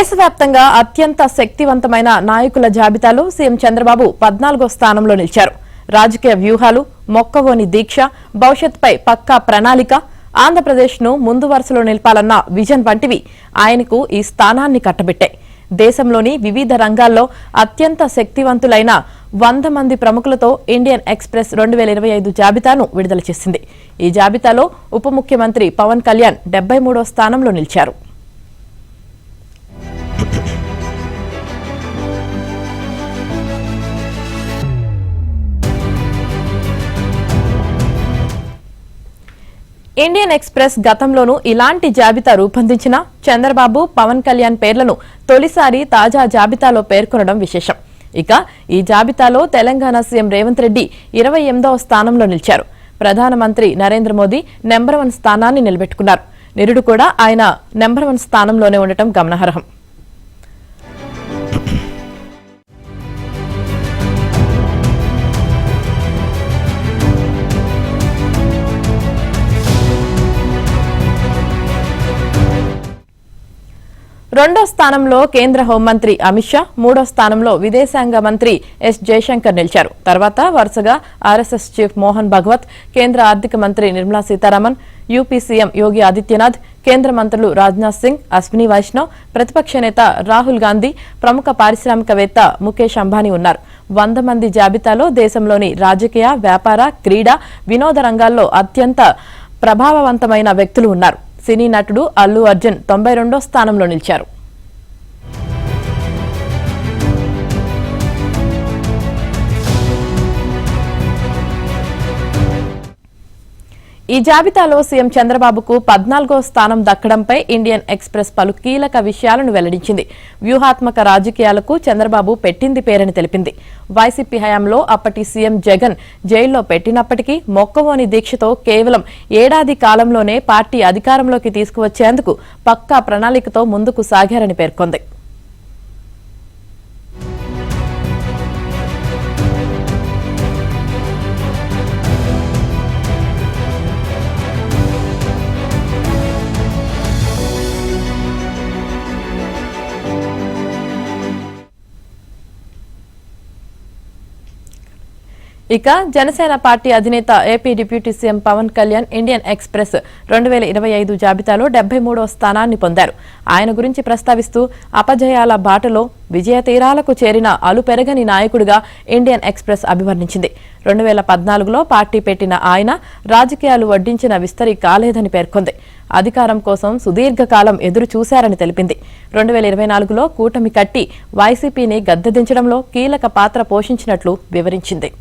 దేశవ్యాప్తంగా అత్యంత శక్తివంతమైన నాయకుల జాబితాలో సీఎం చంద్రబాబు 14వ స్థానంలో నిలిచారు. రాజకీయ వ్యూహాలు, మొక్కవోని దీక్ష, భవిష్యత్తుపై పక్కా ప్రణాళిక, ఆంధ్రప్రదేశ్ను ముందు వరుసలో నిలపాలన్న విజన్ వంటివి ఆయనకు ఈ స్థానాన్ని కట్టబెట్టాయి. దేశంలోని వివిధ రంగాల్లో అత్యంత శక్తివంతులైన 100 మంది ప్రముఖులతో ఇండియన్ ఎక్స్ప్రెస్ 2025 జాబితాను విడుదల చేసింది. ఈ జాబితాలో ఉప ముఖ్యమంత్రి పవన్ కళ్యాణ్ 73వ స్థానంలో నిలిచారు. ఇండియన్ ఎక్స్ప్రెస్ గతంలోనూ ఇలాంటి జాబితా రూపొందించిన చంద్రబాబు, పవన్ కళ్యాణ్ పేర్లను తొలిసారి తాజా జాబితాలో పేర్కొనడం విశేషం. ఇక ఈ జాబితాలో తెలంగాణ సీఎం రేవంత్ రెడ్డి 28వ స్థానంలో నిలిచారు. ప్రధానమంత్రి నరేంద్ర మోదీ నెంబర్ 1 స్థానాన్ని నిలబెట్టుకున్నారు. నిరుడు కూడా ఆయన నెంబర్ 1 స్థానంలోనే ఉండటం గమనార్హం. రెండో స్థానంలో కేంద్ర హోంమంత్రి అమిత్ షా, మూడో స్థానంలో విదేశాంగ మంత్రి ఎస్ జయశంకర్ నిలిచారు. తర్వాత వరుసగా ఆర్ఎస్ఎస్ చీఫ్ మోహన్ భగవత్, కేంద్ర ఆర్థిక మంత్రి నిర్మలా సీతారామన్, యూపీ సీఎం యోగి ఆదిత్యనాథ్, కేంద్ర మంత్రులు రాజ్నాథ్ సింగ్, అశ్విని వైష్ణవ్, ప్రతిపక్ష నేత రాహుల్ గాంధీ, ప్రముఖ పారిశ్రామికవేత్త ముఖేష్ అంబానీ ఉన్నారు. 100 మంది జాబితాలో దేశంలోని రాజకీయ, వ్యాపార, క్రీడా, వినోద రంగాల్లో అత్యంత ప్రభావవంతమైన వ్యక్తులు ఉన్నారు. సినీ నటుడు అల్లు అర్జున్ 92వ స్థానంలో నిలిచారు. ఈ జాబితాలో సీఎం చంద్రబాబుకు 14వ స్థానం దక్కడంపై ఇండియన్ ఎక్స్ప్రెస్ పలు కీలక విషయాలను వెల్లడించింది. వ్యూహాత్మక రాజకీయాలకు చంద్రబాబు పెట్టింది పేరని తెలిపింది. వైసీపీ హయాంలో అప్పటి సీఎం జగన్ జైల్లో పెట్టినప్పటికీ మొక్కవోని దీక్షతో కేవలం ఏడాది కాలంలోనే పార్టీ అధికారంలోకి తీసుకువచ్చేందుకు పక్కా ప్రణాళికతో ముందుకు సాగారని పేర్కొంది. ఇక జనసేన పార్టీ అధినేత AP deputy CM Pawan Kalyan Indian Express 2025 జాబితాలో 73వ స్థానాన్ని పొందారు. ఆయన గురించి ప్రస్తావిస్తూ అపజయాల బాటలో విజయ తీరాలకు చేరిన అలుపెరగని నాయకుడిగా ఇండియన్ ఎక్స్ప్రెస్ అభివర్ణించింది. 2014లో పార్టీ పెట్టిన ఆయన రాజకీయాలు వడ్డించిన విస్తరి కాలేదని పేర్కొంది. అధికారం కోసం సుదీర్ఘకాలం ఎదురు చూశారని తెలిపింది. 2024లో కూటమి కట్టి వైసీపీని గద్దెదించడంలో కీలక పాత్ర పోషించినట్లు వివరించింది.